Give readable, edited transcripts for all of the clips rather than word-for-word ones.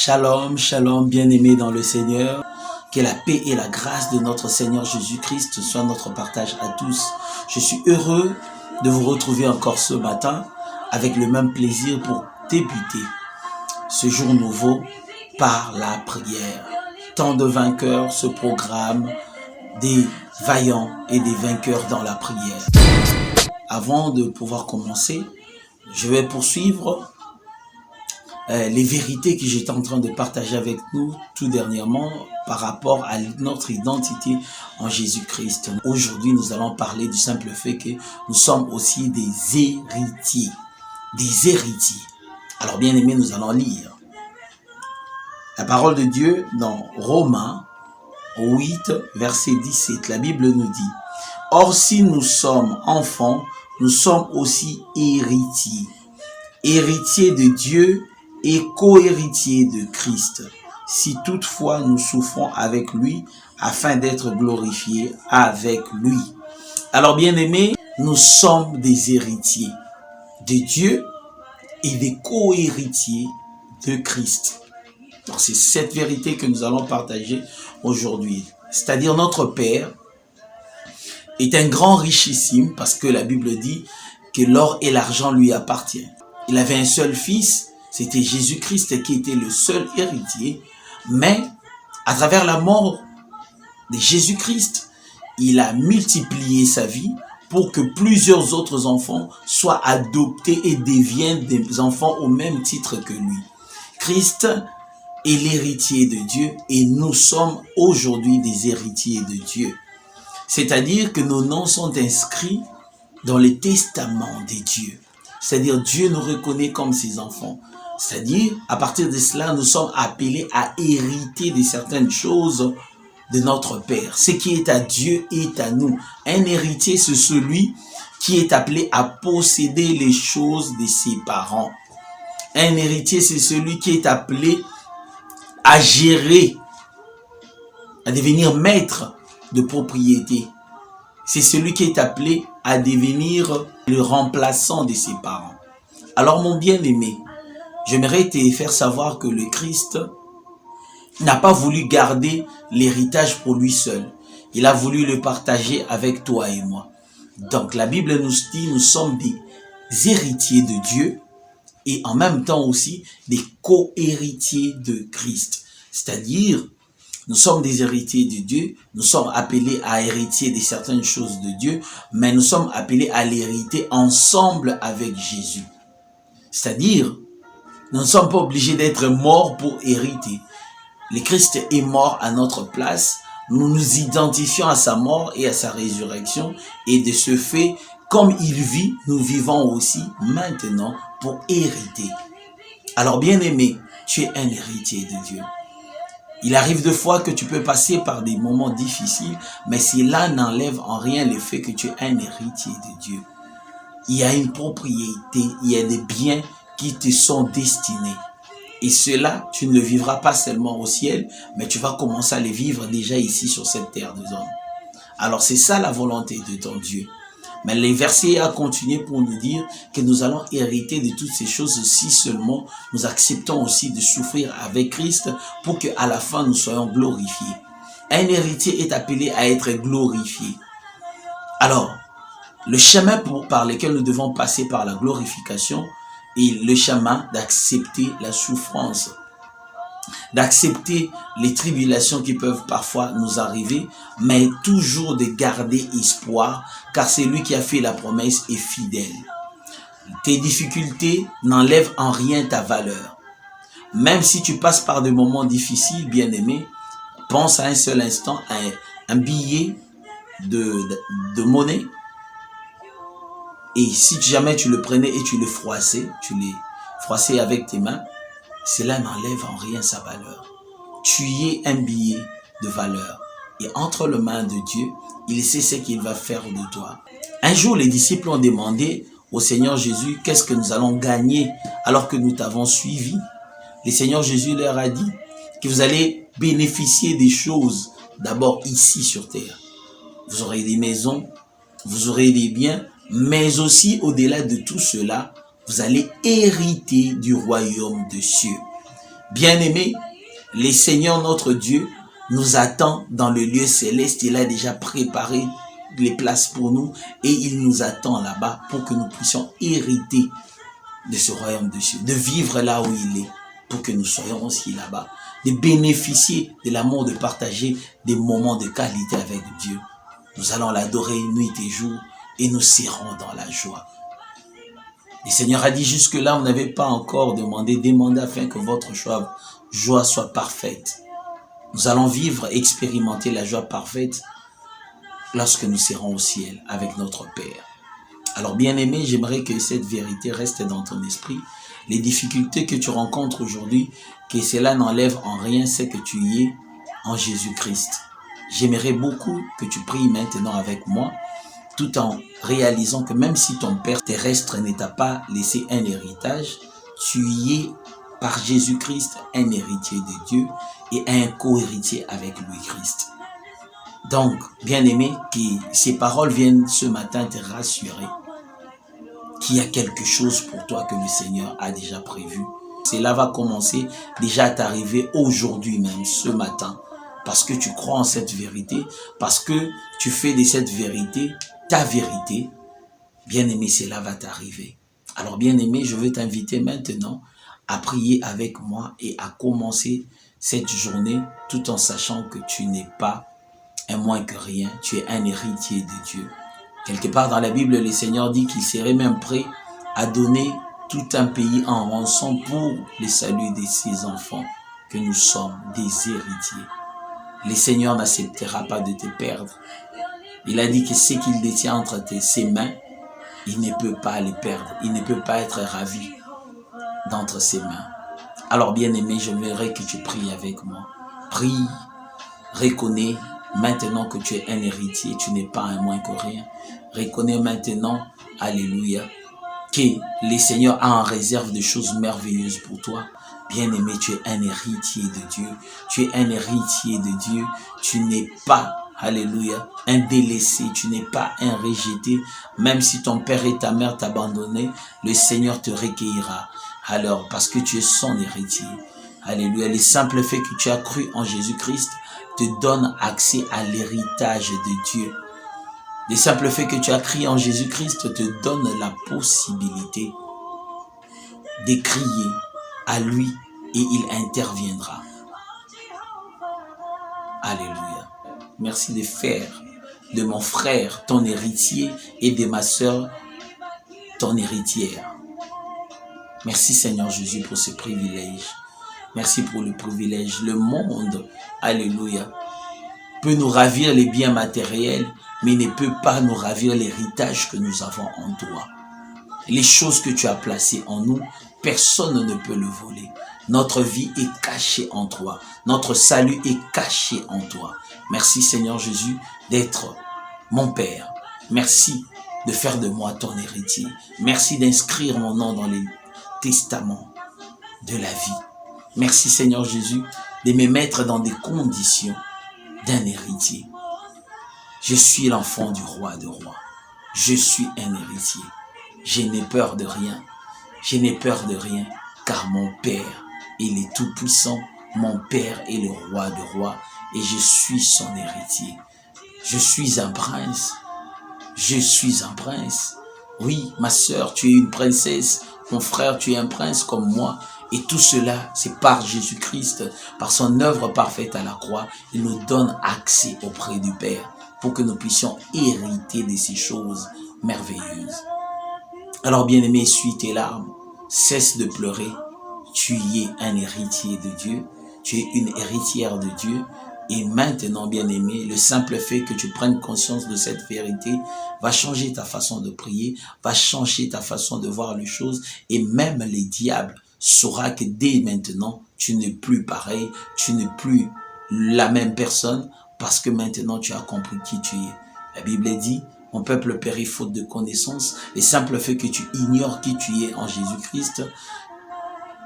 Shalom, shalom, bien-aimés dans le Seigneur. Que la paix et la grâce de notre Seigneur Jésus-Christ soient notre partage à tous. Je suis heureux de vous retrouver encore ce matin avec le même plaisir pour débuter ce jour nouveau par la prière. Tant de vainqueurs, ce programme des vaillants et des vainqueurs dans la prière. Avant de pouvoir commencer, je vais poursuivre les vérités que j'étais en train de partager avec nous tout dernièrement par rapport à notre identité en Jésus-Christ. Aujourd'hui, nous allons parler du simple fait que nous sommes aussi des héritiers. Des héritiers. Alors, bien aimés, nous allons lire la parole de Dieu dans Romains 8, verset 17. La Bible nous dit: « Or, si nous sommes enfants, nous sommes aussi héritiers. Héritiers de Dieu et co-héritiers de Christ, si toutefois nous souffrons avec lui, afin d'être glorifiés avec lui. » Alors bien aimés, nous sommes des héritiers de Dieu et des co-héritiers de Christ. Donc c'est cette vérité que nous allons partager aujourd'hui. C'est-à-dire notre Père est un grand richissime, parce que la Bible dit que l'or et l'argent lui appartiennent. Il avait un seul fils, c'était Jésus-Christ qui était le seul héritier, mais à travers la mort de Jésus-Christ, il a multiplié sa vie pour que plusieurs autres enfants soient adoptés et deviennent des enfants au même titre que lui. Christ est l'héritier de Dieu et nous sommes aujourd'hui des héritiers de Dieu. C'est-à-dire que nos noms sont inscrits dans les testaments de Dieu. C'est-à-dire Dieu nous reconnaît comme ses enfants. C'est-à-dire, à partir de cela, nous sommes appelés à hériter de certaines choses de notre Père. Ce qui est à Dieu est à nous. Un héritier, c'est celui qui est appelé à posséder les choses de ses parents. Un héritier, c'est celui qui est appelé à gérer, à devenir maître de propriété. C'est celui qui est appelé à devenir le remplaçant de ses parents. Alors, mon bien-aimé, j'aimerais te faire savoir que le Christ n'a pas voulu garder l'héritage pour lui seul. Il a voulu le partager avec toi et moi. Donc la Bible nous dit, nous sommes des héritiers de Dieu et en même temps aussi des co-héritiers de Christ. C'est-à-dire, nous sommes des héritiers de Dieu, nous sommes appelés à hériter de certaines choses de Dieu, mais nous sommes appelés à l'hériter ensemble avec Jésus. C'est-à-dire, nous ne sommes pas obligés d'être morts pour hériter. Le Christ est mort à notre place. Nous nous identifions à sa mort et à sa résurrection. Et de ce fait, comme il vit, nous vivons aussi maintenant pour hériter. Alors bien aimé, tu es un héritier de Dieu. Il arrive de fois que tu peux passer par des moments difficiles, mais cela n'enlève en rien le fait que tu es un héritier de Dieu. Il y a une propriété, il y a des biens qui te sont destinés. Et cela, tu ne le vivras pas seulement au ciel, mais tu vas commencer à les vivre déjà ici sur cette terre de hommes. Alors c'est ça la volonté de ton Dieu. Mais les versets a continué pour nous dire que nous allons hériter de toutes ces choses si seulement nous acceptons aussi de souffrir avec Christ pour qu'à la fin nous soyons glorifiés. Un héritier est appelé à être glorifié. Alors, le chemin par lequel nous devons passer par la glorification est le chemin d'accepter la souffrance, d'accepter les tribulations qui peuvent parfois nous arriver, mais toujours de garder espoir, car c'est lui qui a fait la promesse est fidèle. Tes difficultés n'enlèvent en rien ta valeur. Même si tu passes par des moments difficiles, bien-aimé, pense à un seul instant à un billet de monnaie. Et si jamais tu le prenais et tu le froissais avec tes mains, cela n'enlève en rien sa valeur. Tu es un billet de valeur. Et entre les mains de Dieu, il sait ce qu'il va faire de toi. Un jour, les disciples ont demandé au Seigneur Jésus, qu'est-ce que nous allons gagner alors que nous t'avons suivi? Le Seigneur Jésus leur a dit que vous allez bénéficier des choses d'abord ici sur terre. Vous aurez des maisons, vous aurez des biens, mais aussi au-delà de tout cela, vous allez hériter du royaume des cieux. Bien-aimés, le Seigneur notre Dieu nous attend dans le lieu céleste. Il a déjà préparé les places pour nous et il nous attend là-bas pour que nous puissions hériter de ce royaume de Dieu, de vivre là où il est, pour que nous soyons aussi là-bas, de bénéficier de l'amour, de partager des moments de qualité avec Dieu. Nous allons l'adorer nuit et jour et nous serons dans la joie. Le Seigneur a dit jusque-là, vous n'avez pas encore demandé afin que votre joie soit parfaite. Nous allons vivre, expérimenter la joie parfaite lorsque nous serons au ciel avec notre Père. Alors bien-aimé, j'aimerais que cette vérité reste dans ton esprit. Les difficultés que tu rencontres aujourd'hui, que cela n'enlève en rien ce que tu y es en Jésus-Christ. J'aimerais beaucoup que tu pries maintenant avec moi, tout en réalisant que même si ton Père terrestre ne t'a pas laissé un héritage, tu y es par Jésus-Christ un héritier de Dieu et un co-héritier avec Louis-Christ. Donc, bien-aimé, que ces paroles viennent ce matin te rassurer qu'il y a quelque chose pour toi que le Seigneur a déjà prévu. Cela va commencer déjà à t'arriver aujourd'hui même, ce matin, parce que tu crois en cette vérité, parce que tu fais de cette vérité ta vérité. Bien-aimé, cela va t'arriver. Alors, bien-aimé, je veux t'inviter maintenant à prier avec moi et à commencer cette journée tout en sachant que tu n'es pas un moins que rien, tu es un héritier de Dieu. Quelque part dans la Bible, le Seigneur dit qu'il serait même prêt à donner tout un pays en rançon pour le salut de ses enfants, que nous sommes des héritiers. Le Seigneur n'acceptera pas de te perdre. Il a dit que ce qu'il détient entre ses mains, il ne peut pas les perdre. Il ne peut pas être ravi d'entre ses mains. Alors bien-aimé, j'aimerais que tu pries avec moi. Prie, reconnais maintenant que tu es un héritier, tu n'es pas un moins que rien. Reconnais maintenant, alléluia, que le Seigneur a en réserve des choses merveilleuses pour toi. Bien-aimé, tu es un héritier de Dieu. Tu es un héritier de Dieu. Tu n'es pas, alléluia, un délaissé. Tu n'es pas un rejeté. Même si ton père et ta mère t'abandonnaient, le Seigneur te recueillera. Alors, parce que tu es son héritier. Alléluia. Le simple fait que tu as cru en Jésus-Christ te donne accès à l'héritage de Dieu. Le simple fait que tu as crié en Jésus-Christ te donne la possibilité de crier à lui et il interviendra. Alléluia. Merci de faire de mon frère ton héritier et de ma sœur ton héritière. Merci Seigneur Jésus pour ce privilège. Merci pour le privilège. Le monde, alléluia, peut nous ravir les biens matériels, mais ne peut pas nous ravir l'héritage que nous avons en toi. Les choses que tu as placées en nous, personne ne peut le voler. Notre vie est cachée en toi. Notre salut est caché en toi. Merci Seigneur Jésus d'être mon Père. Merci de faire de moi ton héritier. Merci d'inscrire mon nom dans les testaments de la vie. Merci Seigneur Jésus de me mettre dans des conditions d'un héritier. Je suis l'enfant du roi de rois. Je suis un héritier. Je n'ai peur de rien. Je n'ai peur de rien, car mon Père, il est tout puissant. Mon Père est le roi de rois et je suis son héritier. Je suis un prince. Je suis un prince. Oui, ma sœur, tu es une princesse. Mon frère, tu es un prince comme moi. Et tout cela, c'est par Jésus-Christ, par son œuvre parfaite à la croix. Il nous donne accès auprès du Père pour que nous puissions hériter de ces choses merveilleuses. Alors, bien-aimé, essuie tes larmes. Cesse de pleurer. Tu y es un héritier de Dieu. Tu es une héritière de Dieu. Et maintenant, bien-aimé, le simple fait que tu prennes conscience de cette vérité va changer ta façon de prier, va changer ta façon de voir les choses. Et même les diables saura que dès maintenant, tu n'es plus pareil, tu n'es plus la même personne parce que maintenant tu as compris qui tu es. La Bible dit, mon peuple périt faute de connaissance. Le simple fait que tu ignores qui tu es en Jésus-Christ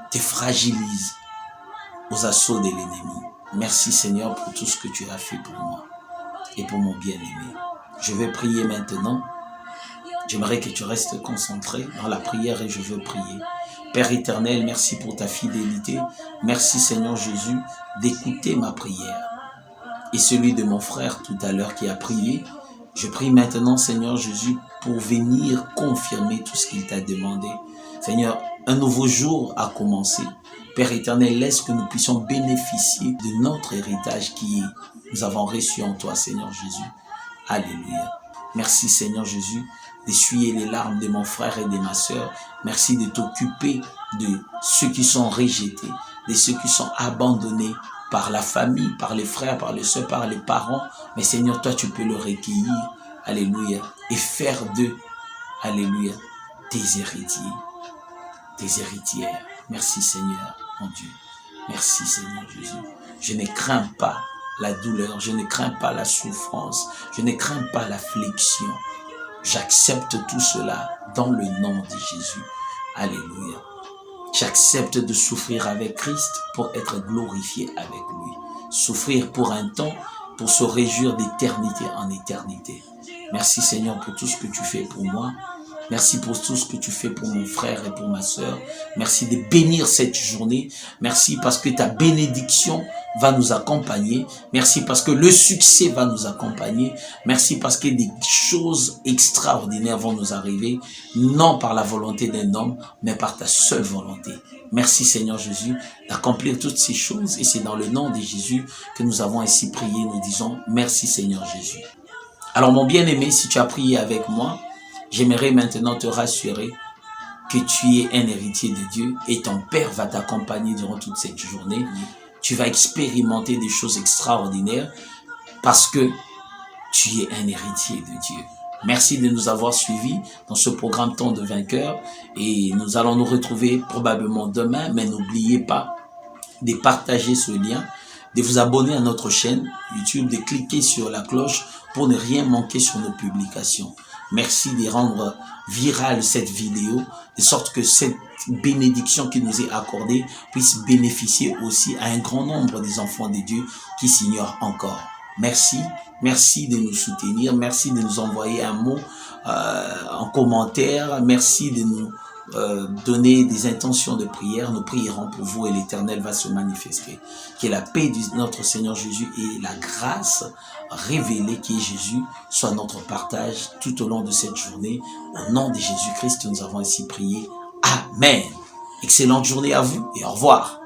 te fragilise aux assauts de l'ennemi. Merci Seigneur pour tout ce que tu as fait pour moi et pour mon bien-aimé. Je vais prier maintenant. J'aimerais que tu restes concentré dans la prière et je veux prier. Père éternel, merci pour ta fidélité. Merci Seigneur Jésus d'écouter ma prière et celui de mon frère tout à l'heure qui a prié. Je prie maintenant Seigneur Jésus pour venir confirmer tout ce qu'il t'a demandé. Seigneur, un nouveau jour a commencé. Père éternel, laisse que nous puissions bénéficier de notre héritage qui nous avons reçu en toi Seigneur Jésus. Alléluia. Merci Seigneur Jésus d'essuyer les larmes de mon frère et de ma sœur. Merci de t'occuper de ceux qui sont rejetés, de ceux qui sont abandonnés par la famille, par les frères, par les sœurs, par les parents. Mais Seigneur, toi tu peux le recueillir. Alléluia. Et faire d'eux, alléluia, tes héritiers, tes héritières. Merci Seigneur, mon Dieu. Merci Seigneur Jésus. Je ne crains pas la douleur, je ne crains pas la souffrance, je ne crains pas l'affliction. J'accepte tout cela dans le nom de Jésus. Alléluia. J'accepte de souffrir avec Christ pour être glorifié avec lui. Souffrir pour un temps, pour se réjouir d'éternité en éternité. Merci Seigneur pour tout ce que tu fais pour moi. Merci pour tout ce que tu fais pour mon frère et pour ma sœur. Merci de bénir cette journée. Merci parce que ta bénédiction va nous accompagner. Merci parce que le succès va nous accompagner. Merci parce que des choses extraordinaires vont nous arriver, non par la volonté d'un homme, mais par ta seule volonté. Merci Seigneur Jésus d'accomplir toutes ces choses et c'est dans le nom de Jésus que nous avons ainsi prié. Nous disons merci Seigneur Jésus. Alors mon bien-aimé, si tu as prié avec moi, j'aimerais maintenant te rassurer que tu es un héritier de Dieu et ton Père va t'accompagner durant toute cette journée. Tu vas expérimenter des choses extraordinaires parce que tu es un héritier de Dieu. Merci de nous avoir suivis dans ce programme Temps de vainqueur et nous allons nous retrouver probablement demain, mais n'oubliez pas de partager ce lien, de vous abonner à notre chaîne YouTube, de cliquer sur la cloche pour ne rien manquer sur nos publications. Merci de rendre virale cette vidéo, de sorte que cette bénédiction qui nous est accordée puisse bénéficier aussi à un grand nombre des enfants de Dieu qui s'ignorent encore. Merci, merci de nous soutenir, merci de nous envoyer un mot en commentaire, merci de nous donner des intentions de prière. Nous prierons pour vous et l'Éternel va se manifester. Que la paix de notre Seigneur Jésus et la grâce révélée qui est Jésus soit notre partage tout au long de cette journée. Au nom de Jésus-Christ, nous avons ainsi prié. Amen. Excellente journée à vous et au revoir.